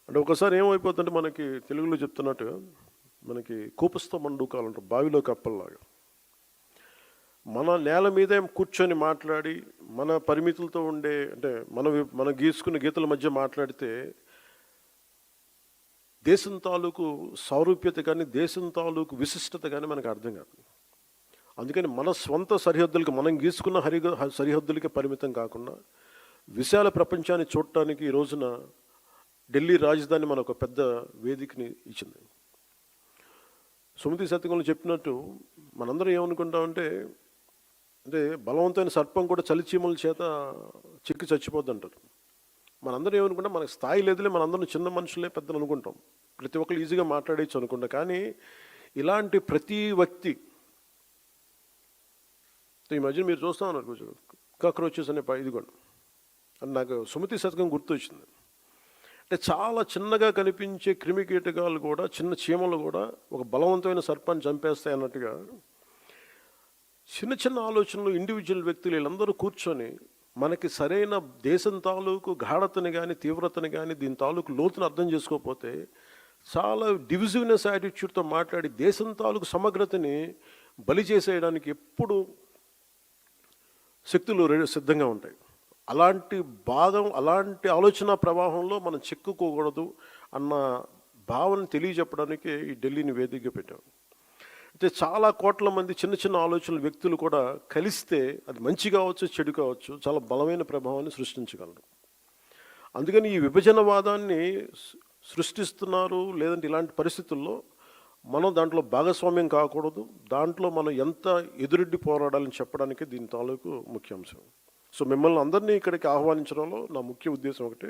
అంటే ఒకసారి ఏమైపోతుందంటే మనకి తెలుగులో చెప్తున్నట్టు మనకి కూపస్థ మండూకాలు అంటారు, బావిలో కప్పల్లాగా. మన నేల మీదే కూర్చొని మాట్లాడి మన పరిమితులతో ఉండే అంటే మన గీసుకున్న గీతల మధ్య మాట్లాడితే దేశం తాలూకు సారూప్యత కానీ దేశం తాలూకు విశిష్టత కానీ మనకు అర్థం కాదు. అందుకని మన స్వంత సరిహద్దులకి మనం గీసుకున్న సరిహద్దులకి పరిమితం కాకుండా విశాల ప్రపంచాన్ని చూడటానికి ఈ రోజున ఢిల్లీ రాజధాని మనకు ఒక పెద్ద వేదికని ఇచ్చింది. సుమతి శతకంలో చెప్పినట్టు మనందరం ఏమనుకుంటామంటే అంటే బలవంతమైన సర్పం కూడా చలిచీమల చేత చిక్కి చచ్చిపోద్ది అంటారు. మనందరం ఏమనుకుంటాం, మనకు స్థాయి లేదులే, మనందరం చిన్న మనుషులే పెద్దలు అనుకుంటాం, ప్రతి ఒక్కరు ఈజీగా మాట్లాడేయచ్చు అనుకుంటాం. కానీ ఇలాంటి ప్రతి వ్యక్తి ఈ మధ్య మీరు చూస్తా ఉన్నారు కొంచెం కాక్రోచెస్ అనే ఇదిగోండి అని నాకు సుమతి శతకం గుర్తొచ్చింది. అంటే చాలా చిన్నగా కనిపించే క్రిమి కీటకాలు కూడా, చిన్న చీమలు కూడా ఒక బలవంతమైన సర్పాన్ని చంపేస్తాయి అన్నట్టుగా చిన్న చిన్న ఆలోచనలు ఇండివిజువల్ వ్యక్తులు వీళ్ళందరూ కూర్చొని మనకి సరైన దేశం తాలూకు గాఢతని కానీ తీవ్రతని కానీ దీని తాలూకు లోతును అర్థం చేసుకోకపోతే చాలా డివిజివ్నెస్ యాటిట్యూడ్తో మాట్లాడి దేశం తాలూకు సమగ్రతని బలి చేసేయడానికి ఎప్పుడు శక్తులు సిద్ధంగా ఉంటాయి. అలాంటి ఆలోచన ప్రవాహంలో మనం చిక్కుకోకూడదు అన్న భావన తెలియజెప్పడానికి ఈ ఢిల్లీని వేదికగా పెట్టాం. అయితే చాలా కోట్ల మంది చిన్న చిన్న ఆలోచనల వ్యక్తులు కూడా కలిస్తే అది మంచి కావచ్చు చెడు కావచ్చు చాలా బలమైన ప్రభావాన్ని సృష్టించగలరు. అందుకని ఈ విభజనవాదాన్ని సృష్టిస్తున్నారు. లేదంటే ఇలాంటి పరిస్థితుల్లో మనం దాంట్లో భాగస్వామ్యం కాకూడదు, దాంట్లో మనం ఎంత ఎదురెడ్డి పోరాడాలని చెప్పడానికి దీని తాలూకు ముఖ్యాంశం. సో మిమ్మల్ని అందరినీ ఇక్కడికి ఆహ్వానించడంలో నా ముఖ్య ఉద్దేశం ఒకటి,